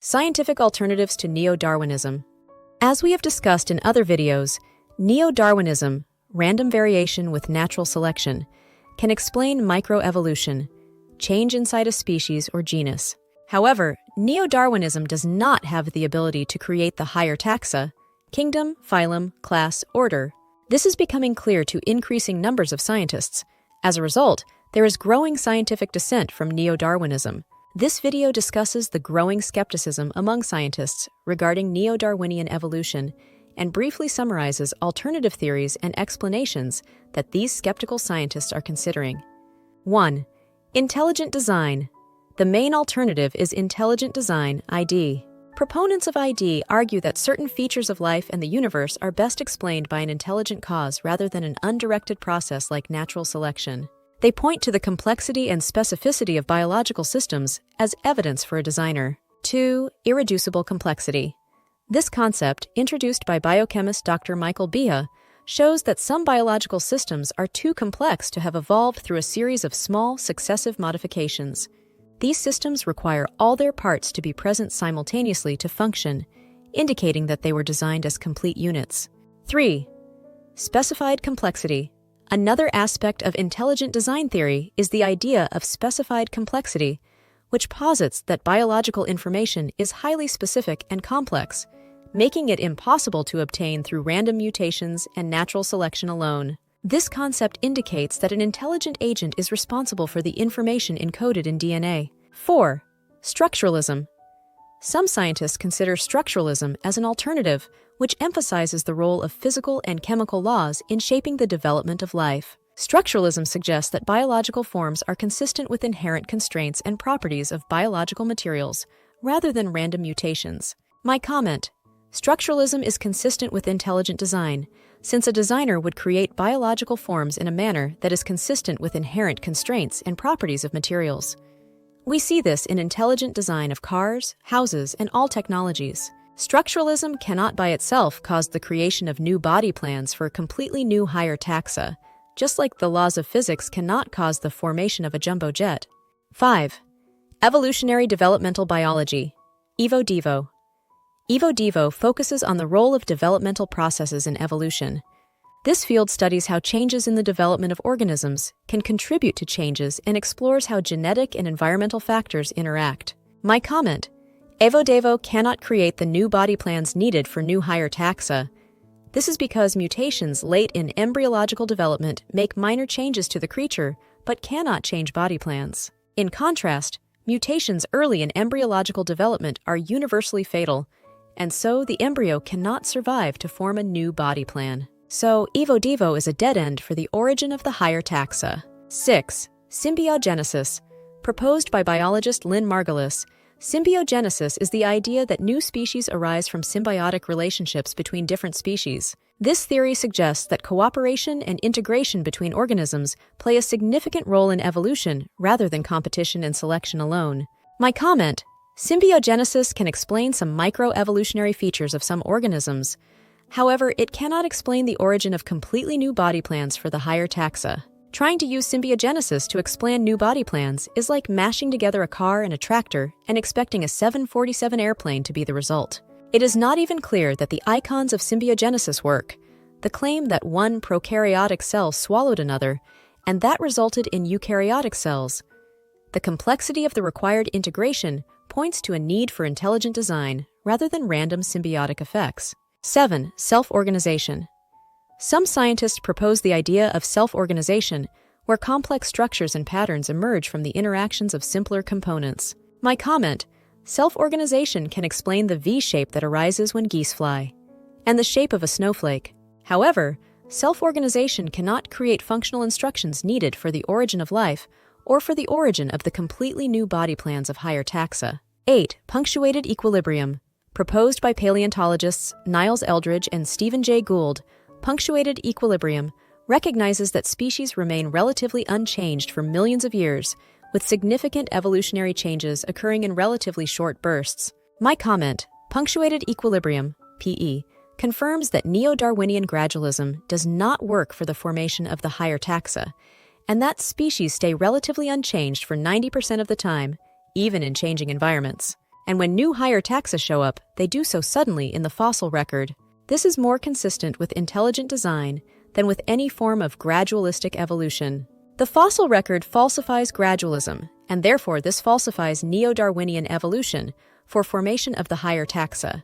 Scientific alternatives to Neo-Darwinism. As we have discussed in other videos, Neo-Darwinism, random variation with natural selection, can explain microevolution, change inside a species or genus. However, Neo-Darwinism does not have the ability to create the higher taxa, kingdom, phylum, class, order. This is becoming clear to increasing numbers of scientists. As a result, there is growing scientific dissent from Neo-Darwinism. This video discusses the growing skepticism among scientists regarding Neo-Darwinian evolution and briefly summarizes alternative theories and explanations that these skeptical scientists are considering. 1. Intelligent design. The main alternative is intelligent design, ID. Proponents of ID argue that certain features of life and the universe are best explained by an intelligent cause rather than an undirected process like natural selection. They point to the complexity and specificity of biological systems as evidence for a designer. 2. Irreducible complexity. This concept, introduced by biochemist Dr. Michael Behe, shows that some biological systems are too complex to have evolved through a series of small, successive modifications. These systems require all their parts to be present simultaneously to function, indicating that they were designed as complete units. 3. Specified complexity. Another aspect of intelligent design theory is the idea of specified complexity, which posits that biological information is highly specific and complex, making it impossible to obtain through random mutations and natural selection alone. This concept indicates that an intelligent agent is responsible for the information encoded in DNA. 4. Structuralism. Some scientists consider structuralism as an alternative, which emphasizes the role of physical and chemical laws in shaping the development of life. Structuralism suggests that biological forms are consistent with inherent constraints and properties of biological materials, rather than random mutations. My comment: structuralism is consistent with intelligent design, since a designer would create biological forms in a manner that is consistent with inherent constraints and properties of materials. We see this in intelligent design of cars, houses, and all technologies. Structuralism cannot by itself cause the creation of new body plans for a completely new higher taxa, just like the laws of physics cannot cause the formation of a jumbo jet. 5. Evolutionary developmental biology. Evo-Devo. Evo-Devo focuses on the role of developmental processes in evolution. This field studies how changes in the development of organisms can contribute to changes and explores how genetic and environmental factors interact. My comment: Evo-Devo cannot create the new body plans needed for new higher taxa. This is because mutations late in embryological development make minor changes to the creature, but cannot change body plans. In contrast, mutations early in embryological development are universally fatal, and so the embryo cannot survive to form a new body plan. So, Evo-Devo is a dead end for the origin of the higher taxa. 6. Symbiogenesis. Proposed by biologist Lynn Margulis, symbiogenesis is the idea that new species arise from symbiotic relationships between different species. This theory suggests that cooperation and integration between organisms play a significant role in evolution rather than competition and selection alone. My comment: symbiogenesis can explain some microevolutionary features of some organisms. However, it cannot explain the origin of completely new body plans for the higher taxa. Trying to use symbiogenesis to explain new body plans is like mashing together a car and a tractor and expecting a 747 airplane to be the result. It is not even clear that the icons of symbiogenesis work. The claim that one prokaryotic cell swallowed another, and that resulted in eukaryotic cells. The complexity of the required integration points to a need for intelligent design rather than random symbiotic effects. 7. Self-organization. Some scientists propose the idea of self-organization, where complex structures and patterns emerge from the interactions of simpler components. My comment: self-organization can explain the V-shape that arises when geese fly, and the shape of a snowflake. However, self-organization cannot create functional instructions needed for the origin of life or for the origin of the completely new body plans of higher taxa. 8. Punctuated equilibrium. Proposed by paleontologists Niles Eldredge and Stephen Jay Gould, punctuated equilibrium recognizes that species remain relatively unchanged for millions of years, with significant evolutionary changes occurring in relatively short bursts. My comment: punctuated equilibrium, PE, confirms that Neo-Darwinian gradualism does not work for the formation of the higher taxa, and that species stay relatively unchanged for 90% of the time, even in changing environments. And when new higher taxa show up, they do so suddenly in the fossil record. This is more consistent with intelligent design than with any form of gradualistic evolution. The fossil record falsifies gradualism, and therefore this falsifies Neo-Darwinian evolution for formation of the higher taxa.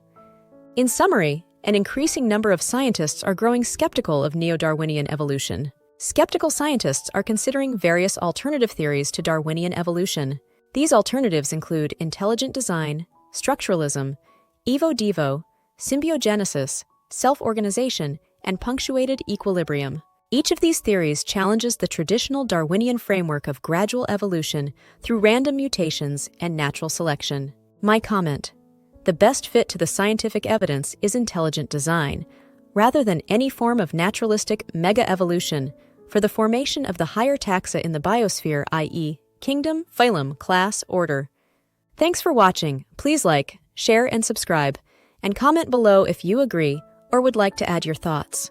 In summary, an increasing number of scientists are growing skeptical of Neo-Darwinian evolution. Skeptical scientists are considering various alternative theories to Darwinian evolution. These alternatives include intelligent design, structuralism, evo-devo, symbiogenesis, self-organization, and punctuated equilibrium. Each of these theories challenges the traditional Darwinian framework of gradual evolution through random mutations and natural selection. My comment: the best fit to the scientific evidence is intelligent design, rather than any form of naturalistic mega-evolution for the formation of the higher taxa in the biosphere, i.e., kingdom, phylum, class, order. Thanks for watching. Please like, share, and subscribe, and comment below if you agree or would like to add your thoughts.